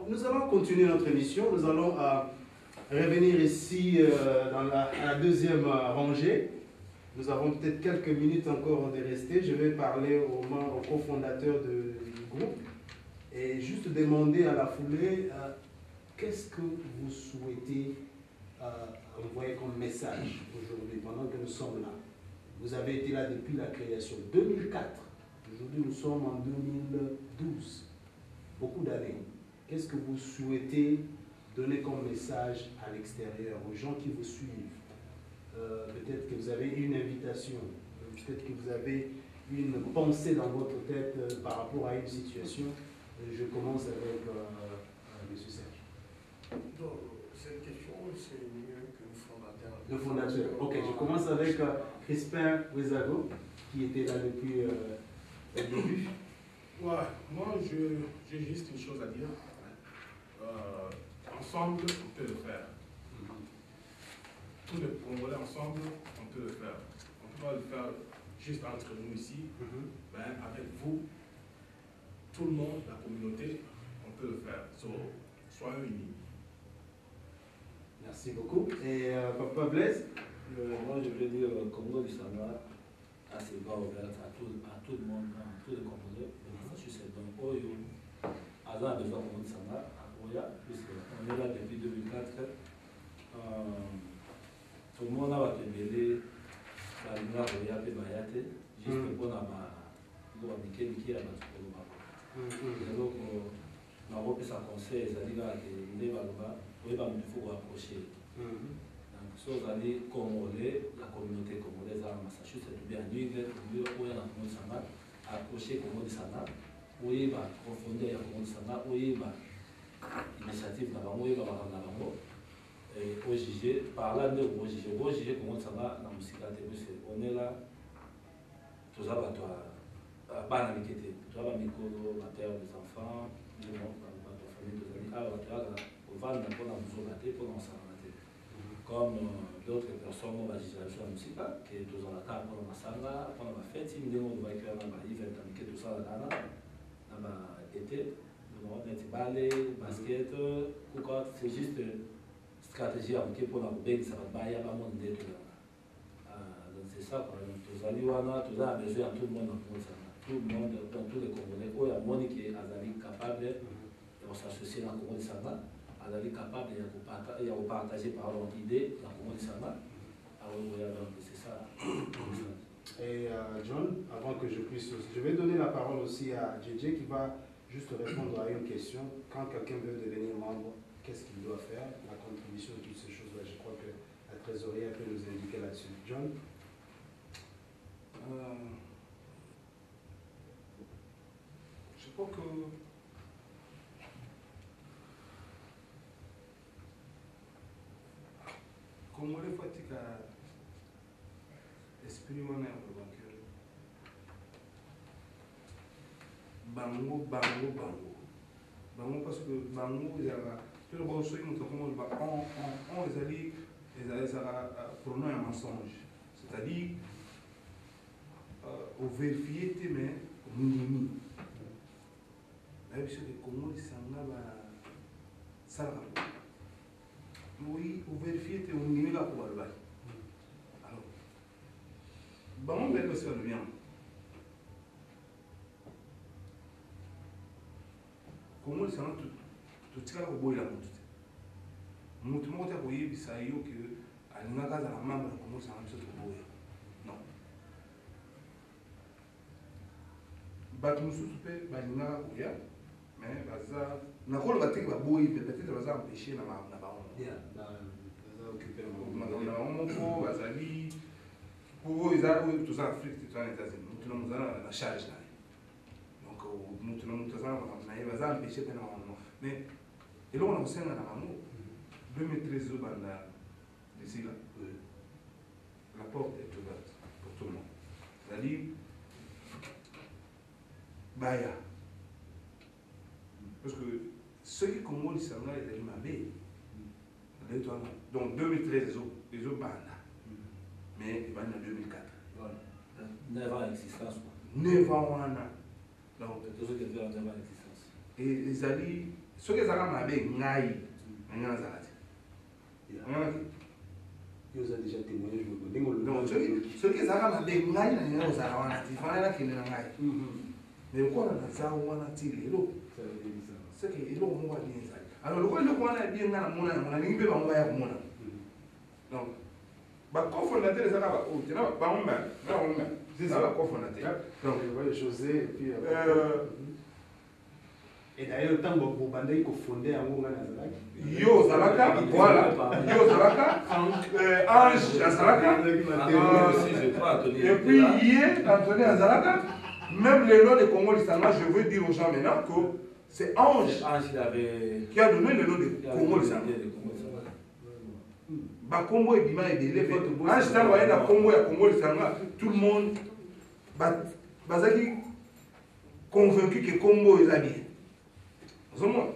nous allons continuer notre émission. Nous allons revenir ici à la deuxième rangée. Nous avons peut-être quelques minutes encore de rester. Je vais parler aux cofondateurs du groupe et juste demander à la foulée qu'est-ce que vous souhaitez envoyer comme message aujourd'hui pendant que nous sommes là. Vous avez été là depuis la création 2004. Aujourd'hui, nous sommes en 2012. Beaucoup d'années. Qu'est-ce que vous souhaitez donner comme message à l'extérieur, aux gens qui vous suivent? Peut-être que vous avez une invitation, peut-être que vous avez une pensée dans votre tête par rapport à une situation. Je commence avec M. Serge. Donc, cette question, c'est mieux que le fondateur. Le fondateur. Ok, je commence avec Crispin Wezago, qui était là depuis le début. Ouais, moi, j'ai juste une chose à dire. Ensemble, on peut le faire. Tous les Congolais ensemble, on peut le faire. On ne peut pas le faire juste entre nous ici, mais avec vous, tout le monde, la communauté, on peut le faire. Soyons unis. Merci beaucoup. Et Papa Blaise? Moi, je veux dire, Congo du Sahara a ses bras ouverts à tout le monde, à tous les Congolais. Massachusetts, donc, Oyo, Azan a besoin de Congo du Sahara, puisqu'on est là depuis 2004. Tout le monde a été belé, balinga koya pe bayate, juste pour na ba mike ya batukolo bako. Donc na kopesa conseil ezali kaka ke nde baloba oyeba mutu faut approcher. Donc so ozali congolais, la communauté congolaise à Massachusetts ou bien New England, oya na Congo Sahara, approcher Congo Sahara, oyeba profondeur ya Congo Sahara, oyeba initiative na bango, oyeba bakanga bango. Au juger, par là, au juger comment ça va dans le musique. On est là, tout ça va toi, pas dans l'équité. Tu vas micro, la terre des enfants, le monde, la famille, tout ça. Alors, tu vas on va dans la musique pour nous s'arrêter. Comme d'autres personnes, on va juger la musique, qui est tous en la table, pour la sanga, pour la fête, si nous va écrire dans la event, tout ça, dans l'été, on va mettre ballet, basket, c'est juste. Stratégie pour la belle, ça va bailler à mon dé. Donc c'est ça, par exemple. Tous les Aliwana, tous les besoin, tout le monde dans tout le monde, dans tous les Congolais. Il y a monde qui est capable de s'associer dans le Congo de Sahara, capable de partager par leur idée dans le Congo de Sahara. Donc c'est ça. Et John, avant que je puisse, je vais donner la parole aussi à JJ qui va juste répondre à une question. Quand quelqu'un veut devenir membre, qu'est-ce qu'il doit faire, la contribution de toutes ces choses-là. Je crois que la trésorerie peut nous indiquer là-dessus. John? Je crois que Congolais faut que esprit wana ya banque bango parce que bango il y a tout le monde sait nous on les alliés pronom un mensonge, c'est-à-dire au vérifier tes mains minimi. Là parce que comment les sanga ça oui au vérifier tes minimi là pour le alors bango belle parce que bien comment les sanga tout tika ko boyla mutu moko te koyebisa yo ke alingaka azala membre na Congo Sahara biso toboya non bato mosusu mpe balingaka koya mais baza nakoloba teke baboyi mpe peut-être baza empêché na bango moko bazali oyo eza oyo toza Afrique toza na États-Unis mutu na moza na charge na ye donc mutu na mutu aza na ye baza empêché mpe na bango mais eloko na kosenga na bango 2013 Obanda d'ici là, la porte est ouverte pour tout le monde. C'est-à-dire, Baya. Parce que ceux qui commandent ça, ils allaient m'aller. Donc 2013, ils ont Banda. Mais ils vont en 2004. Voilà. 9 ans d'existence. 9 ans, on a. Donc, toujours que 9 ans d'existence. Et ils allaient. Ce que ça m'a bien ngai, ngai ça. Vous avez déjà témoigné, je me dis. Non, ce que ça m'a bien ngai, ngai ça va na tifana qui ngai. Mais quoi na ça on a tiré l'eau. C'est que l'eau on va bien ça. Alors le quoi le quoi na bien na mona na nimbe ba on va ya mona. Donc ba cofondateur ça va ou tu na ba on ba na on ba. C'est ça ba cofondateur. Donc José et puis et d'ailleurs, le temps où vous avez fondé en Ouganda, Yo Zalaka, voilà. Yo Zalaka, Ange Zalaka. Et puis hier, Anthony Zalaka. Même le nom de Congo Lissanga, je veux dire aux gens maintenant que c'est Ange qui a donné le nom de Congo Lissanga. Bakombo et Bima et Délé. Ange Zalaka, il y a Congo Lissanga. Tout le monde est convaincu que Congo est bien. Donc,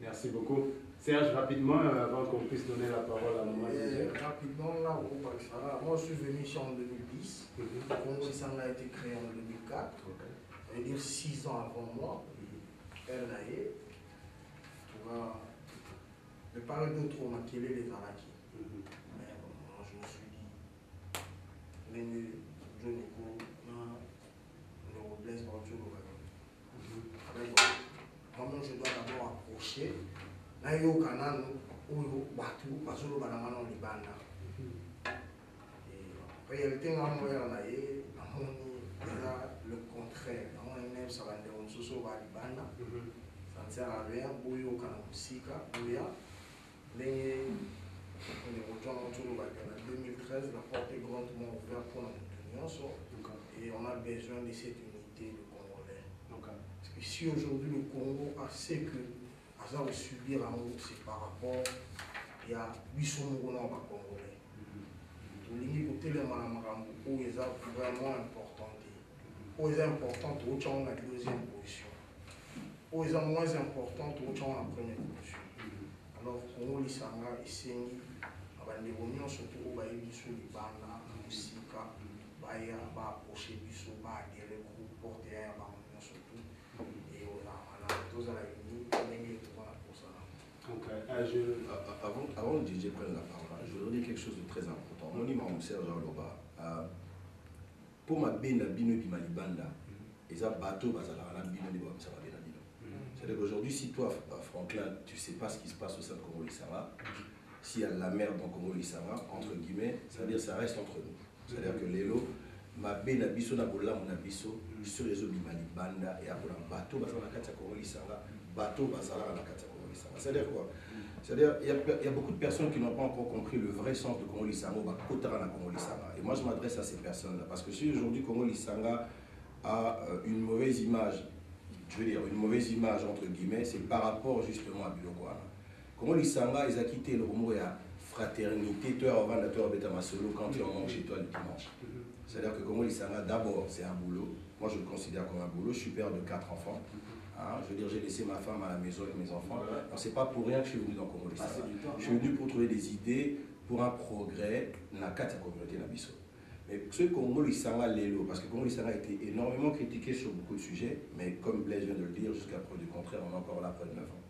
merci beaucoup. Serge, rapidement, avant qu'on puisse donner la parole à Maman. Rapidement, là, moi je suis venu ici en 2010. Le Congo Lissanga a été créé en 2004. Ça veut dire 6 ans avant moi. Elle naïe. Mais par d'autres, on a killé les Araki. Mais moi, je me suis dit, moi je dois d'abord approcher. Là, il y a un canal où il y a réalité, le contraire. Ça ne sert à rien. En 2013, la porte est grandement ouverte pour notre union. Et on a besoin de cette unité de Congolais. Parce que si aujourd'hui le Congo a ce que Aza va subir en haut, c'est par rapport à 800 Congolais. Tout le monde côté les Malamaramu, où ils sont vraiment importants. Où ils sont importants, où ils sont en deuxième position. Où ils sont moins importants, où ils sont en première position. Alors, Congo Lissanga et Sengi, surtout au Baïdi sur les Bana, Moussika, Baïa, approcher Bissot, adhérer au groupe, porter un ballon surtout. Et on a tous à la limite, pour ça. Avant que DJ prenne la parole, je voudrais dire quelque chose de très important. Mon nom est Serge Aloba. Pour ma bena bino di malibanda, et ça bateau bazala la bino di ça va bien bino. C'est-à-dire qu'aujourd'hui, si toi, Franklin, tu ne sais pas ce qui se passe au sein de Congo Lissanga, s'il y a la merde dans Congo Lissanga, entre guillemets, ça veut dire que ça reste entre nous. C'est-à-dire que l'élo, ma bena biso na bola mon abiso, sur les eaux di malibanda et à bola bateau bazala la kata Congo Lissanga, bateau bazala la kata Congo Lissanga. C'est-à-dire quoi? C'est-à-dire qu'il y a beaucoup de personnes qui n'ont pas encore compris le vrai sens de Congo Lissanga, Congo Lissanga. Et moi, je m'adresse à ces personnes-là. Parce que si aujourd'hui Congo Lissanga a une mauvaise image, je veux dire une mauvaise image entre guillemets, c'est par rapport justement à Bilokwana. Congo Lissanga, ils ont quitté le mot à fraternité, toi avant de toi Masolo quand tu en manges chez toi le dimanche. C'est-à-dire que Congo Lissanga, d'abord, c'est un boulot. Moi, je le considère comme un boulot. Je suis père de 4 enfants. Je veux dire, j'ai laissé ma femme à la maison avec mes enfants. Alors, c'est pas pour rien que je suis venu dans Congo Lissanga. Je suis venu pour trouver des idées pour un progrès dans la communauté Nabiso. Mais ce Congo Lissanga Lelo, parce que Congo Lissanga a été énormément critiqué sur beaucoup de sujets, mais comme Blaise vient de le dire, jusqu'à preuve du contraire, on est encore là après 9 ans.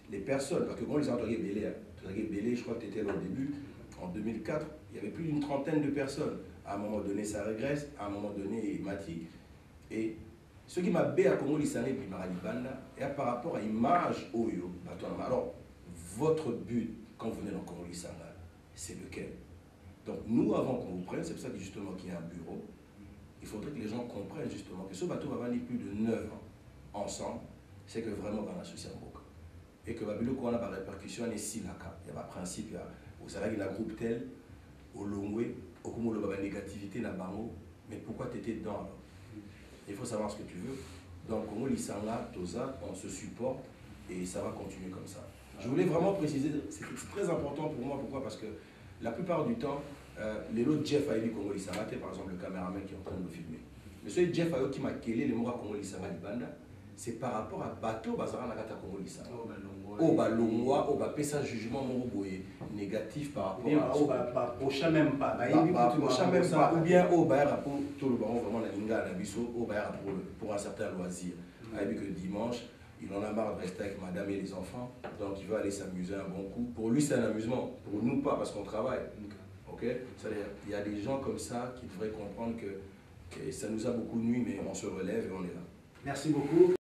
Les personnes, parce que Congo Lissanga, Bélé, je crois que tu étais là au début, en 2004, il y avait plus d'une trentaine de personnes. À un moment donné, ça régresse, à un moment donné, Mati. Et ce qui m'a bé à Congo Lissanga et puis Maralibanda, et par rapport à l'image Oyo, alors, votre but quand vous venez dans Congo Lissanga, c'est lequel? Donc nous, avant qu'on vous prenne, c'est pour ça que justement qu'il y a un bureau, il faudrait que les gens comprennent justement que ce bateau va venir plus de 9 ans ensemble, c'est que vraiment on va associer un beaucoup. Et que Babilo, quand on a des répercussions, il y a un principe, au salaire il y a un groupe tel, au Longwe, au Kumolo, il y a une négativité, mais pourquoi tu étais dedans alors? Il faut savoir ce que tu veux. Donc, Congo Lissanga, Toza, on se supporte et ça va continuer comme ça. Je voulais vraiment préciser, c'est très important pour moi, pourquoi? Parce que la plupart du temps, les autres Jeff a eu Congo Lissanga, par exemple le caméraman qui est en train de me filmer. Mais celui Jeff a eu qui m'a kellé les mots à Congo Lissanga Libanda, c'est par rapport à bateau bazara na kata Congo lisanga o balongwa o ba pesa jugement moko boye négatif par rapport à prochain même pas prochain même pas ou bien au bayara pour tout le baron vraiment na linga na biso au bayara pour un certain loisir avec que dimanche il en a marre de rester avec madame et les enfants, donc il veut aller s'amuser un bon coup. Pour lui, c'est un amusement. Pour nous, pas, parce qu'on travaille. Ok? C'est-à-dire, il y a des gens comme ça qui devraient comprendre que ça nous a beaucoup nuit, mais on se relève et on est là. Merci beaucoup.